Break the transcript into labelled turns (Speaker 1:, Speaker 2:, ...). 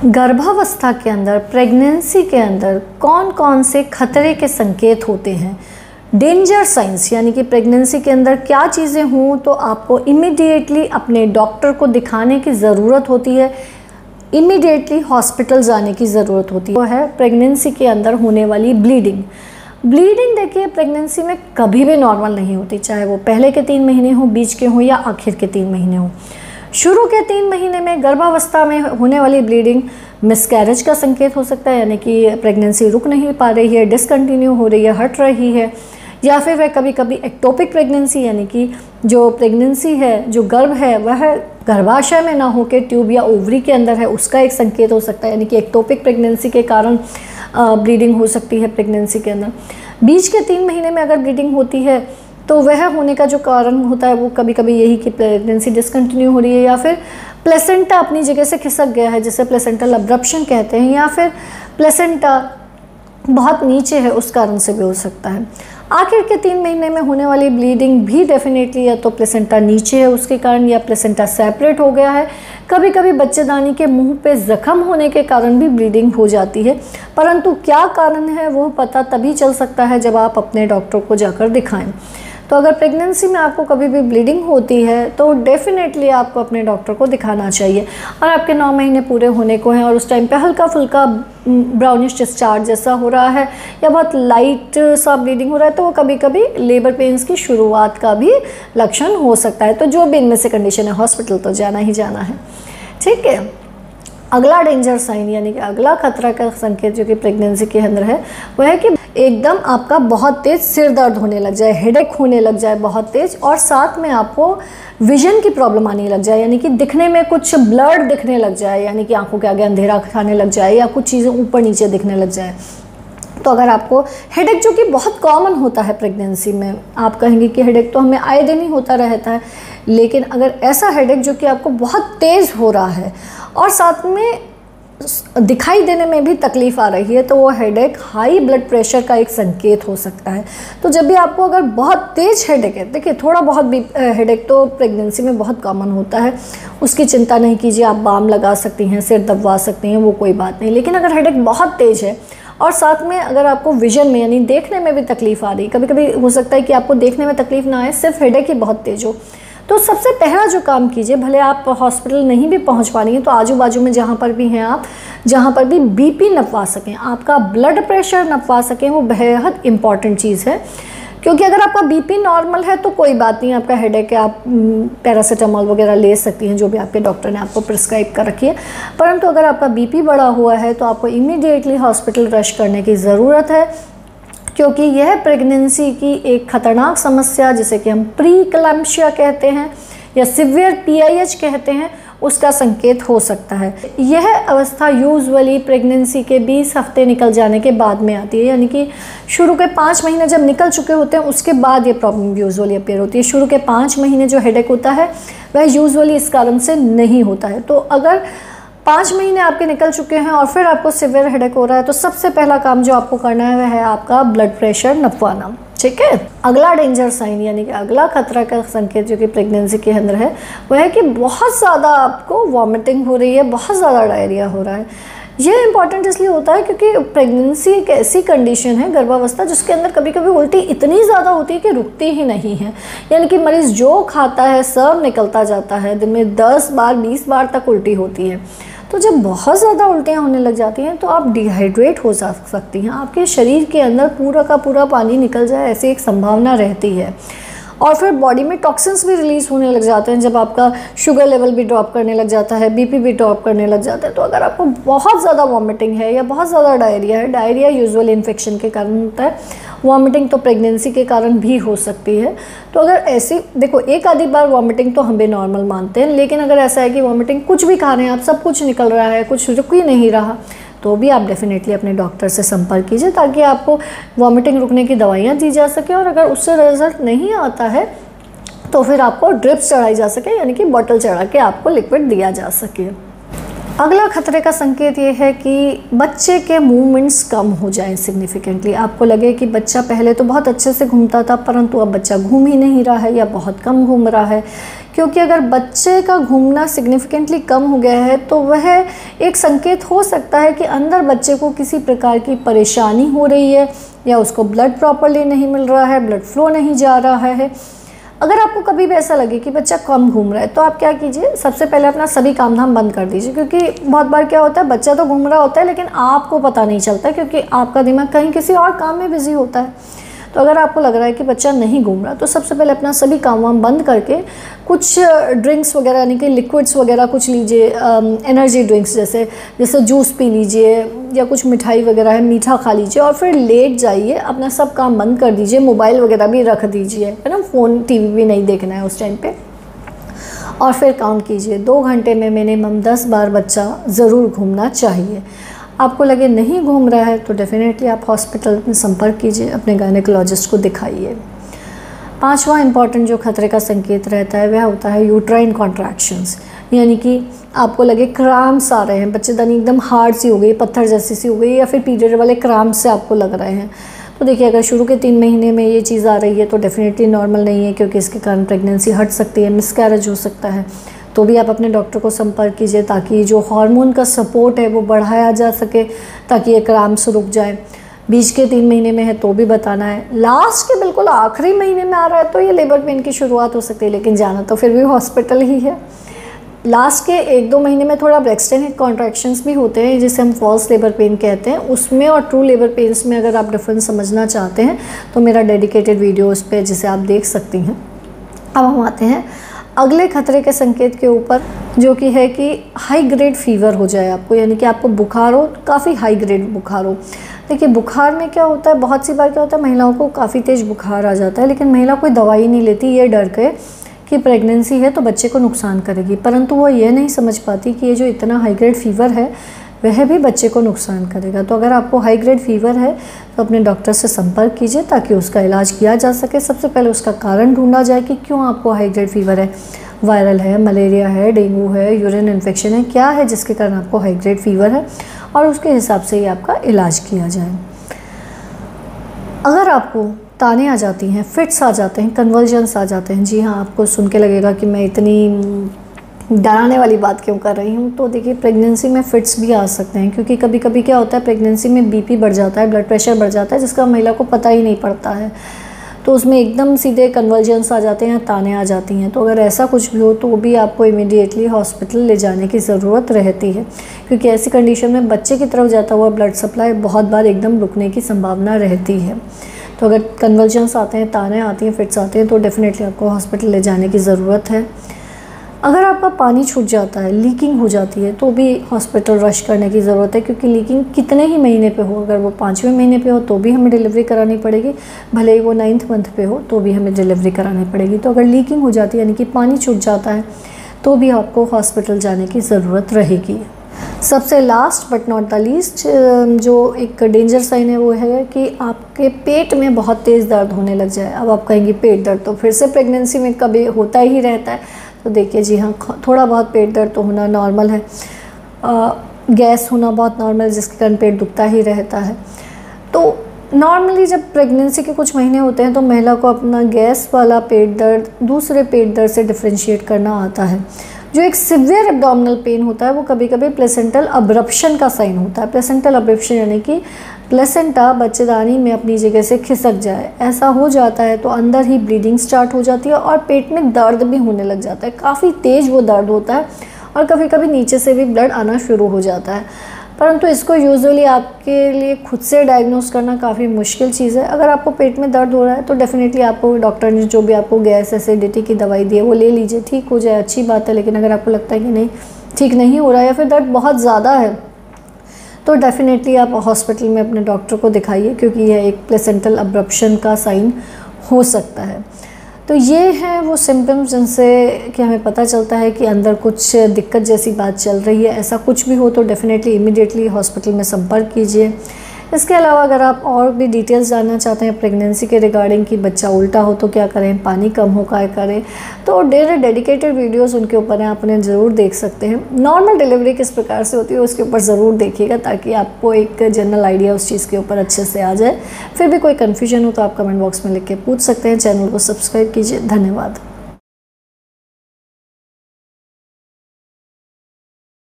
Speaker 1: गर्भावस्था के अंदर, प्रेगनेंसी के अंदर कौन कौन से खतरे के संकेत होते हैं, डेंजर साइंस, यानी कि प्रेगनेंसी के अंदर क्या चीज़ें हों तो आपको इमीडिएटली अपने डॉक्टर को दिखाने की ज़रूरत होती है, इमीडिएटली हॉस्पिटल जाने की ज़रूरत होती है। वो है प्रेगनेंसी के अंदर होने वाली ब्लीडिंग। ब्लीडिंग देखिए प्रेगनेंसी में कभी भी नॉर्मल नहीं होती, चाहे वो पहले के 3 महीने हों, बीच के हों या आखिर के 3 महीने हों। शुरू के 3 महीने में गर्भावस्था में होने वाली ब्लीडिंग मिसकैरेज का संकेत हो सकता है, यानी कि प्रेगनेंसी रुक नहीं पा रही है, डिसकंटिन्यू हो रही है, हट रही है, या फिर वह कभी कभी एक्टोपिक प्रेगनेंसी, यानी कि जो प्रेगनेंसी है, जो गर्भ है वह गर्भाशय में ना होकर ट्यूब या ओवरी के अंदर है, उसका एक संकेत हो सकता है, यानी कि एक्टोपिक प्रेगनेंसी के कारण ब्लीडिंग हो सकती है प्रेगनेंसी के अंदर। बीच के 3 महीने में अगर ब्लीडिंग होती है तो वह होने का जो कारण होता है वो कभी कभी यही कि प्रेगनेंसी डिसकंटिन्यू हो रही है, या फिर प्लेसेंटा अपनी जगह से खिसक गया है, जिसे प्लेसेंटल अब्रप्शन कहते हैं, या फिर प्लेसेंटा बहुत नीचे है, उस कारण से भी हो सकता है। आखिर के 3 महीने में होने वाली ब्लीडिंग भी डेफिनेटली या तो प्लेसेंटा नीचे है उसके कारण, या प्लेसेंटा सेपरेट हो गया है। कभी कभी बच्चेदानी के मुंह पे जख्म होने के कारण भी ब्लीडिंग हो जाती है, परंतु क्या कारण है वो पता तभी चल सकता है जब आप अपने डॉक्टर को जाकर दिखाएं। तो अगर प्रेगनेंसी में आपको कभी भी ब्लीडिंग होती है तो डेफिनेटली आपको अपने डॉक्टर को दिखाना चाहिए। और आपके 9 महीने पूरे होने को हैं और उस टाइम पे हल्का फुल्का ब्राउनिश डिस्चार्ज जैसा हो रहा है या बहुत लाइट सा ब्लीडिंग हो रहा है, तो वो कभी कभी लेबर पेन्स की शुरुआत का भी लक्षण हो सकता है। तो जो भी इनमें से कंडीशन है, हॉस्पिटल तो जाना ही जाना है। ठीक है। अगला डेंजर साइन, यानी कि अगला खतरा का संकेत जो कि प्रेगनेंसी के अंदर है, वह है कि एकदम आपका बहुत तेज़ सिर दर्द होने लग जाए, हेडेक होने लग जाए बहुत तेज़, और साथ में आपको विजन की प्रॉब्लम आने लग जाए, यानी कि दिखने में कुछ ब्लर्ड दिखने लग जाए, यानी कि आंखों के आगे अंधेरा खाने लग जाए या कुछ चीज़ें ऊपर नीचे दिखने लग जाए। तो अगर आपको हेडेक, जो कि बहुत कॉमन होता है प्रेगनेंसी में, आप कहेंगे कि हेडेक तो हमें आए दिन ही होता रहता है, लेकिन अगर ऐसा हेडेक जो कि आपको बहुत तेज़ हो रहा है और साथ में दिखाई देने में भी तकलीफ़ आ रही है, तो वो हेडेक हाई ब्लड प्रेशर का एक संकेत हो सकता है। तो जब भी आपको अगर बहुत तेज़ हेडेक है, देखिए थोड़ा बहुत भी हेडेक तो प्रेगनेंसी में बहुत कॉमन होता है, उसकी चिंता नहीं कीजिए, आप बाम लगा सकती हैं, सिर दबवा सकती हैं, वो कोई बात नहीं। लेकिन अगर हेडेक बहुत तेज़ है और साथ में अगर आपको विजन में यानी देखने में भी तकलीफ़ आ रही, कभी कभी हो सकता है कि आपको देखने में तकलीफ़ ना आए, सिर्फ हेडेक ही बहुत तेज़ हो, तो सबसे पहला जो काम कीजिए, भले आप हॉस्पिटल नहीं भी पहुंच पा रही हैं तो आजू बाजू में जहां पर भी हैं आप, जहां पर भी बीपी नपवा सकें, आपका ब्लड प्रेशर नपवा सकें, वो बेहद इंपॉर्टेंट चीज़ है। क्योंकि अगर आपका बीपी नॉर्मल है तो कोई बात नहीं, आपका हेडेक है, आप पैरासीटामोल वगैरह ले सकती हैं, जो भी आपके डॉक्टर ने आपको प्रिस्क्राइब कर रखी है। परंतु अगर आपका बीपी बढ़ा हुआ है तो आपको इमीडिएटली हॉस्पिटल रश करने की ज़रूरत है, क्योंकि यह प्रेगनेंसी की एक ख़तरनाक समस्या, जिसे कि हम प्री-क्लैम्शिया कहते हैं या सिवियर PIH कहते हैं, उसका संकेत हो सकता है। यह अवस्था यूजुअली प्रेगनेंसी के 20 हफ्ते निकल जाने के बाद में आती है, यानी कि शुरू के 5 महीने जब निकल चुके होते हैं उसके बाद ये प्रॉब्लम यूजुअली अपीयर होती है। शुरू के 5 महीने जो हेडेक होता है वह यूजुअली इस कारण से नहीं होता है। तो अगर 5 महीने आपके निकल चुके हैं और फिर आपको सिवियर हेडेक हो रहा है तो सबसे पहला काम जो आपको करना है वह है आपका ब्लड प्रेशर नपवाना। ठीक है। अगला डेंजर साइन, यानी कि अगला खतरा का संकेत जो कि प्रेगनेंसी के अंदर है, वह है कि बहुत ज़्यादा आपको वॉमिटिंग हो रही है, बहुत ज़्यादा डायरिया हो रहा है। यह इंपॉर्टेंट इसलिए होता है क्योंकि प्रेगनेंसी एक ऐसी कंडीशन है, गर्भावस्था, जिसके अंदर कभी कभी उल्टी इतनी ज़्यादा होती है कि रुकती ही नहीं है, यानी कि मरीज़ जो खाता है सब निकलता जाता है, दिन में 10 बार 20 बार तक उल्टी होती है। तो जब बहुत ज़्यादा उल्टियाँ होने लग जाती हैं तो आप डिहाइड्रेट हो सकती हैं, आपके शरीर के अंदर पूरा का पूरा पानी निकल जाए, ऐसी एक संभावना रहती है। और फिर बॉडी में टॉक्सिन्स भी रिलीज़ होने लग जाते हैं, जब आपका शुगर लेवल भी ड्रॉप करने लग जाता है, बीपी भी ड्रॉप करने लग जाता है। तो अगर आपको बहुत ज़्यादा वॉमिटिंग है या बहुत ज़्यादा डायरिया है, डायरिया यूजुअली इन्फेक्शन के कारण होता है, वॉमिटिंग तो प्रेगनेंसी के कारण भी हो सकती है। तो अगर ऐसी, देखो एक आधी बार वॉमिटिंग तो हम भी नॉर्मल मानते हैं, लेकिन अगर ऐसा है कि वॉमिटिंग कुछ भी खा रहे हैं आप, सब कुछ निकल रहा है, कुछ रुक ही नहीं रहा, तो भी आप डेफिनेटली अपने डॉक्टर से संपर्क कीजिए, ताकि आपको वॉमिटिंग रुकने की दवाइयाँ दी जा सके, और अगर उससे रिजल्ट नहीं आता है तो फिर आपको ड्रिप्स चढ़ाई जा सके, यानी कि बॉटल चढ़ा के आपको लिक्विड दिया जा सके। अगला खतरे का संकेत ये है कि बच्चे के मूवमेंट्स कम हो जाएं सिग्निफिकेंटली। आपको लगे कि बच्चा पहले तो बहुत अच्छे से घूमता था, परंतु अब बच्चा घूम ही नहीं रहा है या बहुत कम घूम रहा है, क्योंकि अगर बच्चे का घूमना सिग्निफिकेंटली कम हो गया है तो वह एक संकेत हो सकता है कि अंदर बच्चे को किसी प्रकार की परेशानी हो रही है, या उसको ब्लड प्रॉपरली नहीं मिल रहा है, ब्लड फ्लो नहीं जा रहा है। अगर आपको कभी भी ऐसा लगे कि बच्चा कम घूम रहा है तो आप क्या कीजिए, सबसे पहले अपना सभी काम धाम बंद कर दीजिए। क्योंकि बहुत बार क्या होता है, बच्चा तो घूम रहा होता है लेकिन आपको पता नहीं चलता क्योंकि आपका दिमाग कहीं किसी और काम में बिजी होता है। तो अगर आपको लग रहा है कि बच्चा नहीं घूम रहा तो सबसे पहले अपना सभी काम वाम बंद करके कुछ ड्रिंक्स वगैरह यानी कि लिक्विड्स वगैरह कुछ लीजिए, एनर्जी ड्रिंक्स जैसे जूस पी लीजिए, या कुछ मिठाई वगैरह है मीठा खा लीजिए, और फिर लेट जाइए, अपना सब काम बंद कर दीजिए, मोबाइल वगैरह भी रख दीजिए, है ना, फ़ोन टीवी भी नहीं देखना है उस टाइम पे। और फिर काउंट कीजिए 2 घंटे में मिनिमम 10 बार बच्चा ज़रूर घूमना चाहिए। आपको लगे नहीं घूम रहा है तो डेफिनेटली आप हॉस्पिटल में संपर्क कीजिए, अपने गायनेकोलॉजिस्ट को दिखाइए। 5वां इम्पॉर्टेंट जो खतरे का संकेत रहता है वह होता है यूट्राइन कॉन्ट्रैक्शंस, यानी कि आपको लगे क्राम्स आ रहे हैं, बच्चेदानी एकदम हार्ड सी हो गई, पत्थर जैसी सी हो गई, या फिर पीरियड वाले क्राम्स से आपको लग रहे हैं। तो देखिए, अगर शुरू के 3 महीने में ये चीज़ आ रही है तो डेफिनेटली नॉर्मल नहीं है, क्योंकि इसके कारण प्रेगनेंसी हट सकती है, मिसकैरेज हो सकता है। तो भी आप अपने डॉक्टर को संपर्क कीजिए ताकि जो हार्मोन का सपोर्ट है वो बढ़ाया जा सके, ताकि ये क्राम्स रुक जाए। बीच के 3 महीने में है तो भी बताना है। लास्ट के बिल्कुल आखिरी महीने में आ रहा है तो ये लेबर पेन की शुरुआत हो सकती है, लेकिन जाना तो फिर भी हॉस्पिटल ही है। लास्ट के 1-2 महीने में थोड़ा ब्रेक्सटन हिप कॉन्ट्रैक्शंस भी होते हैं जिसे हम फॉल्स लेबर पेन कहते हैं। उसमें और ट्रू लेबर पेन्स में अगर आप डिफरेंस समझना चाहते हैं तो मेरा डेडिकेटेड वीडियो उस पर जिसे आप देख सकती हैं। अब हम आते हैं अगले खतरे के संकेत के ऊपर, जो कि है कि हाई ग्रेड फीवर हो जाए आपको, यानी कि आपको बुखार हो, काफ़ी हाई ग्रेड बुखार हो। देखिए, बुखार में क्या होता है, बहुत सी बार क्या होता है, महिलाओं को काफ़ी तेज़ बुखार आ जाता है लेकिन महिला कोई दवाई नहीं लेती, ये डर के कि प्रेगनेंसी है तो बच्चे को नुकसान करेगी, परंतु वो ये नहीं समझ पाती कि ये जो इतना हाई ग्रेड फीवर है वह भी बच्चे को नुकसान करेगा। तो अगर आपको हाई ग्रेड फीवर है तो अपने डॉक्टर से संपर्क कीजिए ताकि उसका इलाज किया जा सके। सबसे पहले उसका कारण ढूंढा जाए कि क्यों आपको हाई ग्रेड फीवर है, वायरल है, मलेरिया है, डेंगू है, यूरिन इन्फेक्शन है, क्या है जिसके कारण आपको हाई ग्रेड फीवर है, और उसके हिसाब से ही आपका इलाज किया जाए। अगर आपको ताने आ जाती हैं, फिट्स आ जाते हैं, कन्वर्जन्स आ जाते हैं, जी हाँ, आपको सुन के लगेगा कि मैं इतनी डराने वाली बात क्यों कर रही हूँ, तो देखिए, प्रेगनेंसी में फिट्स भी आ सकते हैं, क्योंकि कभी कभी क्या होता है, प्रेगनेंसी में बीपी बढ़ जाता है, ब्लड प्रेशर बढ़ जाता है, जिसका महिला को पता ही नहीं पड़ता है, तो उसमें एकदम सीधे कन्वर्जन्स आ जाते हैं, ताने आ जाती हैं। तो अगर ऐसा कुछ भी हो तो भी आपको इमीडिएटली हॉस्पिटल ले जाने की ज़रूरत रहती है, क्योंकि ऐसी कंडीशन में बच्चे की तरफ जाता हुआ ब्लड सप्लाई बहुत बार एकदम रुकने की संभावना रहती है। तो अगर कन्वर्जन्स आते हैं, ताने आती हैं, फिट्स आते हैं, तो डेफिनेटली आपको हॉस्पिटल ले जाने की ज़रूरत है। अगर आपका पानी छूट जाता है, लीकिंग हो जाती है, तो भी हॉस्पिटल रश करने की ज़रूरत है, क्योंकि लीकिंग कितने ही महीने पे हो, अगर वो 5वें महीने पे हो तो भी हमें डिलीवरी करानी पड़ेगी, भले ही वो 9th मंथ पे हो तो भी हमें डिलीवरी करानी पड़ेगी। तो अगर लीकिंग हो जाती है यानी कि पानी छूट जाता है तो भी आपको हॉस्पिटल जाने की ज़रूरत रहेगी। सबसे last but not the least जो एक डेंजर साइन है वो है कि आपके पेट में बहुत तेज़ दर्द होने लग जाए। अब आप कहेंगे पेट दर्द तो फिर से प्रेगनेंसी में कभी होता ही रहता है, तो देखिए जी हाँ, थोड़ा बहुत पेट दर्द तो होना नॉर्मल है, गैस होना बहुत नॉर्मल है जिसके कारण पेट दुखता ही रहता है। तो नॉर्मली जब प्रेगनेंसी के कुछ महीने होते हैं तो महिला को अपना गैस वाला पेट दर्द दूसरे पेट दर्द से डिफ्रेंशिएट करना आता है। जो एक सिवियर एब्डोमिनल पेन होता है वो कभी कभी प्लेसेंटल अब्रप्शन का साइन होता है। प्लेसेंटल अब्रप्शन यानी कि प्लेसेंटा बच्चेदानी में अपनी जगह से खिसक जाए, ऐसा हो जाता है तो अंदर ही ब्लीडिंग स्टार्ट हो जाती है और पेट में दर्द भी होने लग जाता है, काफ़ी तेज़ वो दर्द होता है और कभी कभी नीचे से भी ब्लड आना शुरू हो जाता है। परंतु इसको यूजुअली आपके लिए खुद से डायग्नोस करना काफ़ी मुश्किल चीज़ है। अगर आपको पेट में दर्द हो रहा है तो डेफिनेटली आपको डॉक्टर ने जो भी आपको गैस एसिडिटी की दवाई दी है वो ले लीजिए, ठीक हो जाए, अच्छी बात है। लेकिन अगर आपको लगता है कि नहीं ठीक नहीं हो रहा है या फिर दर्द बहुत ज़्यादा है तो डेफिनेटली आप हॉस्पिटल में अपने डॉक्टर को दिखाइए, क्योंकि यह एक प्लेसेंटल अब्रप्शन का साइन हो सकता है। तो ये हैं वो सिम्टम्स जिनसे कि हमें पता चलता है कि अंदर कुछ दिक्कत जैसी बात चल रही है। ऐसा कुछ भी हो तो डेफिनेटली इमीडिएटली हॉस्पिटल में संपर्क कीजिए। इसके अलावा अगर आप और भी डिटेल्स जानना चाहते हैं प्रेगनेंसी के रिगार्डिंग कि बच्चा उल्टा हो तो क्या करें, पानी कम हो क्या करें, तो डेडिकेटेड वीडियोस उनके ऊपर हैं, आप उन्हें ज़रूर देख सकते हैं। नॉर्मल डिलीवरी किस प्रकार से होती है उसके ऊपर ज़रूर देखिएगा ताकि आपको एक जनरल आइडिया उस चीज़ के ऊपर अच्छे से आ जाए। फिर भी कोई कन्फ्यूजन हो तो आप कमेंट बॉक्स में लिख के पूछ सकते हैं। चैनल को सब्सक्राइब कीजिए। धन्यवाद।